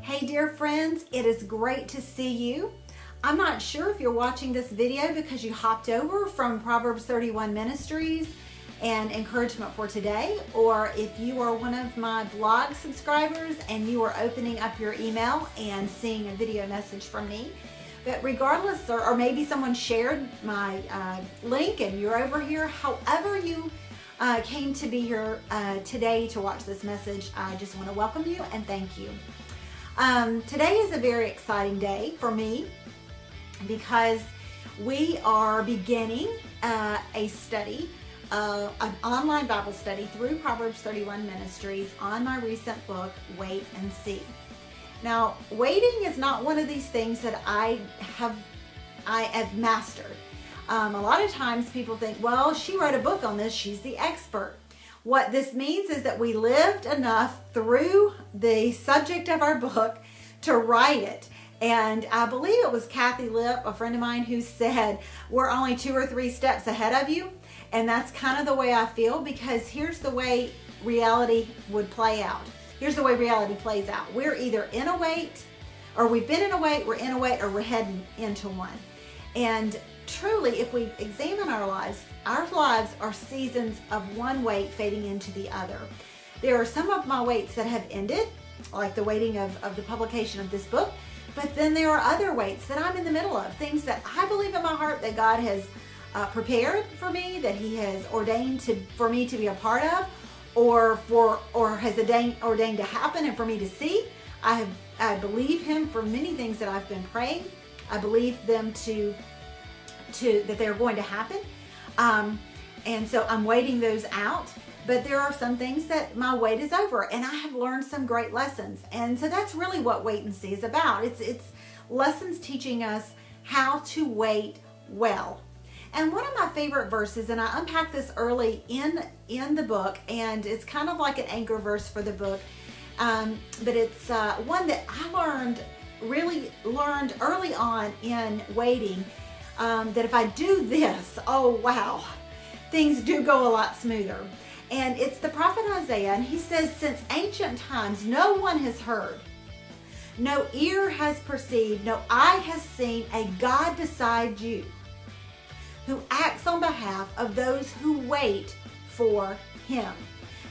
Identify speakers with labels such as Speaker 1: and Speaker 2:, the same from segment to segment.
Speaker 1: Hey dear friends, it is great to see you. I'm not sure if you're watching this video because you hopped over from Proverbs 31 Ministries and Encouragement for Today, or if you are one of my blog subscribers and you are opening up your email and seeing a video message from me. But regardless, or maybe someone shared my link and you're over here, however you came to be here today to watch this message, I just want to welcome you and thank you. Today is a very exciting day for me because we are beginning a study, an online Bible study through Proverbs 31 Ministries on my recent book, Wait and See. Now, waiting is not one of these things that I have mastered. A lot of times people think, well, she wrote a book on this, she's the expert. What this means is that we lived enough through the subject of our book to write it. And I believe it was Kathy Lipp, a friend of mine, who said, we're only 2 or 3 steps ahead of you. And that's kind of the way I feel, because here's the way reality would play out. Here's the way reality plays out. We're either in a wait, or we've been in a wait, we're in a wait, or we're heading into one. And truly, if we examine our lives are seasons of one wait fading into the other. There are some of my waits that have ended, like the waiting of the publication of this book, but then there are other waits that I'm in the middle of, things that I believe in my heart that God has prepared for me, that He has ordained for me to be a part of, or has ordained to happen and for me to see. I believe Him for many things that I've been praying. I believe them that they're going to happen. And so I'm waiting those out, but there are some things that my wait is over, and I have learned some great lessons. And so that's really what Wait and See is about. It's lessons teaching us how to wait well. And one of my favorite verses, and I unpacked this early in the book, and it's kind of like an anchor verse for the book, but it's one that I really learned early on in waiting, that if I do this, oh wow, things do go a lot smoother. And it's the prophet Isaiah, and he says, since ancient times no one has heard, no ear has perceived, no eye has seen a God beside you, who acts on behalf of those who wait for Him.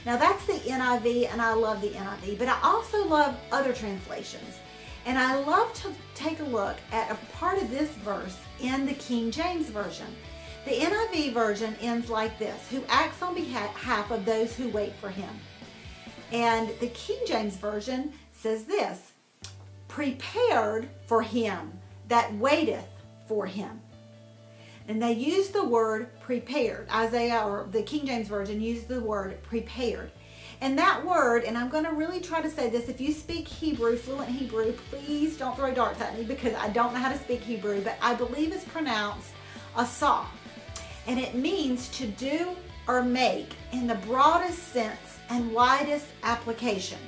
Speaker 1: Now that's the NIV, and I love the NIV, but I also love other translations. And I love to take a look at a part of this verse in the King James Version. The NIV version ends like this: who acts on behalf of those who wait for Him. And the King James Version says this: prepared for him that waiteth for Him. And they use the word prepared. Isaiah, or the King James Version, used the word prepared. And that word, and I'm going to really try to say this, if you speak Hebrew, fluent Hebrew, please don't throw darts at me because I don't know how to speak Hebrew, but I believe it's pronounced asah. And it means to do or make in the broadest sense and widest application.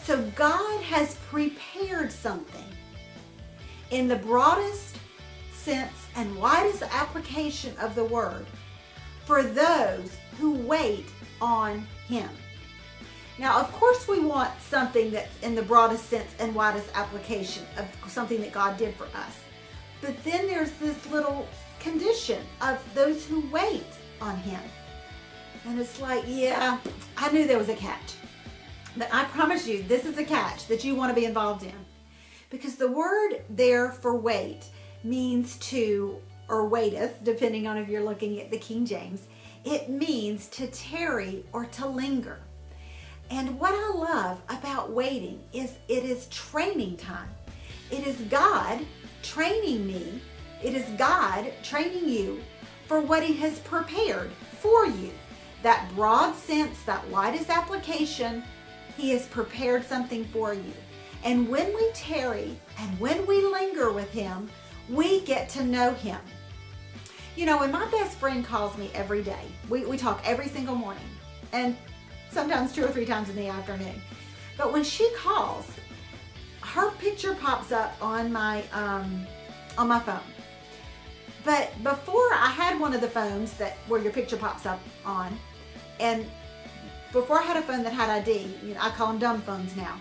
Speaker 1: So God has prepared something in the broadest sense and widest application of the word for those who wait on Him. Now, of course, we want something that's in the broadest sense and widest application of something that God did for us. But then there's this little condition of those who wait on Him. And it's like, yeah, I knew there was a catch. But I promise you, this is a catch that you want to be involved in. Because the word there for wait means to, or waiteth, depending on if you're looking at the King James, it means to tarry or to linger. And what I love about waiting is it is training time. It is God training me. It is God training you for what He has prepared for you. That broad sense, that widest application, He has prepared something for you. And when we tarry and when we linger with Him, we get to know Him. You know, when my best friend calls me every day, we talk every single morning, and sometimes 2 or 3 times in the afternoon. But when she calls, her picture pops up on my phone. But before, I had one of the phones where your picture pops up on, and before I had a phone that had ID, I call them dumb phones now.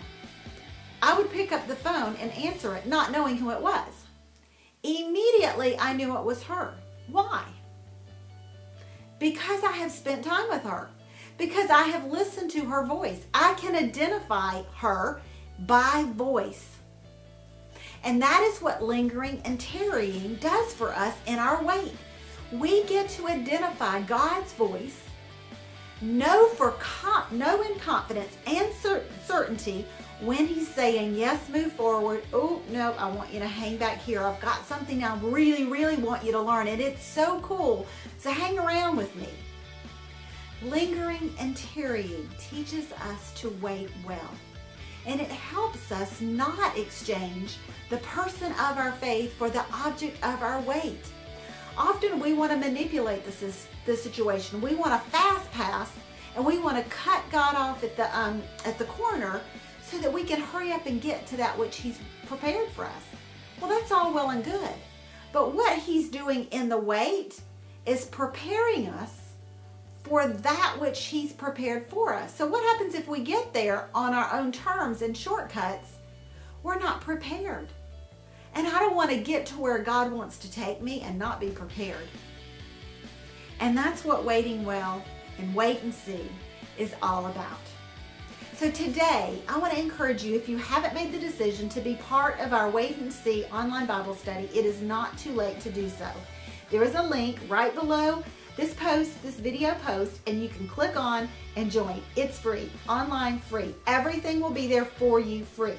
Speaker 1: I would pick up the phone and answer it, not knowing who it was. Immediately, I knew it was her. Why? Because I have spent time with her. Because I have listened to her voice. I can identify her by voice. And that is what lingering and tarrying does for us in our wait. We get to identify God's voice, know in confidence and certainty when He's saying, yes, move forward. Oh, no, I want you to hang back here. I've got something I really, really want you to learn, and it's so cool. So hang around with me. Lingering and tarrying teaches us to wait well. And it helps us not exchange the person of our faith for the object of our wait. Often we want to manipulate the situation. We want to fast pass, and we want to cut God off at the corner so that we can hurry up and get to that which He's prepared for us. Well, that's all well and good. But what He's doing in the wait is preparing us for that which He's prepared for us. So what happens if we get there on our own terms and shortcuts? We're not prepared. And I don't want to get to where God wants to take me and not be prepared. And that's what waiting well and wait and see is all about. So today, I want to encourage you, if you haven't made the decision to be part of our Wait and See online Bible study, it is not too late to do so. There is a link right below this video post, and you can click on and join. It's free, online, free. Everything will be there for you free.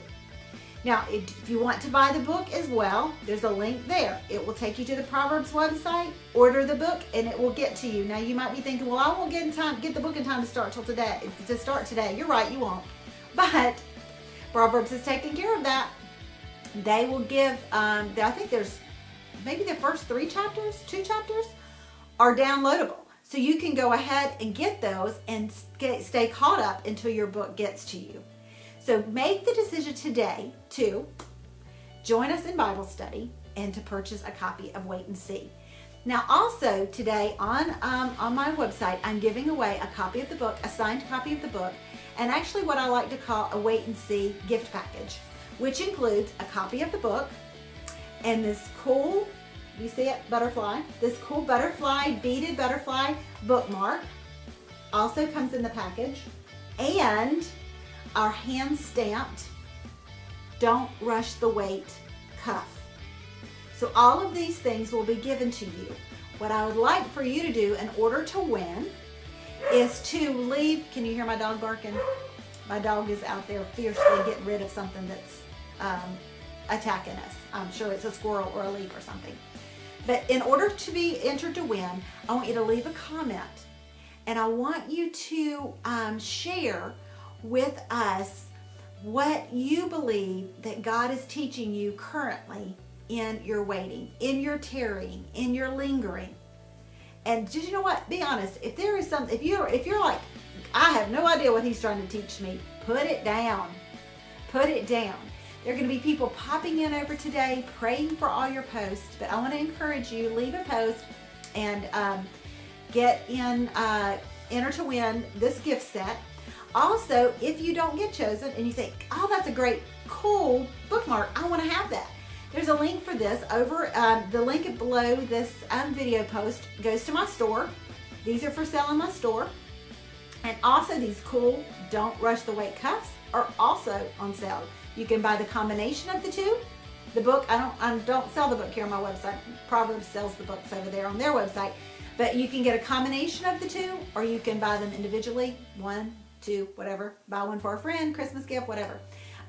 Speaker 1: Now, if you want to buy the book as well, there's a link there. It will take you to the Proverbs website, order the book, and it will get to you. Now, you might be thinking, well, I won't get the book in time to start today. You're right, you won't. But Proverbs is taking care of that. They will give, I think there's maybe the first 2 chapters, are downloadable. So you can go ahead and get those and stay caught up until your book gets to you. So make the decision today to join us in Bible study and to purchase a copy of Wait and See. Now also today on my website, I'm giving away a copy of the book, a signed copy of the book, and actually what I like to call a Wait and See gift package, which includes a copy of the book and this cool, you see it, butterfly, this cool butterfly, beaded butterfly bookmark also comes in the package, and our hand-stamped Don't Rush the Wait cuff. So all of these things will be given to you. What I would like for you to do in order to win is to leave, can you hear my dog barking? My dog is out there fiercely getting rid of something that's attacking us. I'm sure it's a squirrel or a leaf or something. But in order to be entered to win, I want you to leave a comment, and I want you to share with us what you believe that God is teaching you currently in your waiting, in your tarrying, in your lingering. And just, you know what, be honest, if there is something, if you're like, I have no idea what He's trying to teach me, put it down. Put it down. There are going to be people popping in over today praying for all your posts, but I want to encourage you, leave a post and get in, enter to win this gift set. Also, if you don't get chosen and you think, oh, that's a great, cool bookmark, I want to have that. There's a link for this over, the link below this video post goes to my store. These are for sale in my store. And also these cool Don't Rush the Wait cuffs are also on sale. You can buy the combination of the two. The book, I don't sell the book here on my website. Proverbs sells the books over there on their website. But you can get a combination of the two, or you can buy them individually, 1, 2, whatever. Buy one for a friend, Christmas gift, whatever.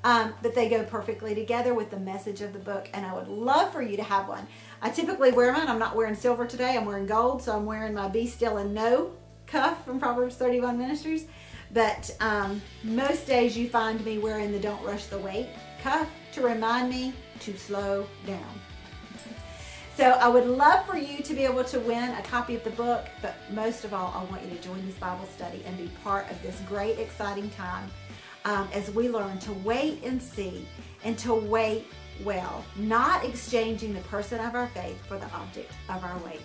Speaker 1: But they go perfectly together with the message of the book, and I would love for you to have one. I typically wear mine. I'm not wearing silver today. I'm wearing gold, so I'm wearing my Be Still and Know cuff from Proverbs 31 Ministries. But most days you find me wearing the Don't Rush the Wait cuff to remind me to slow down. So I would love for you to be able to win a copy of the book, but most of all, I want you to join this Bible study and be part of this great, exciting time as we learn to wait and see and to wait well, not exchanging the person of our faith for the object of our wait.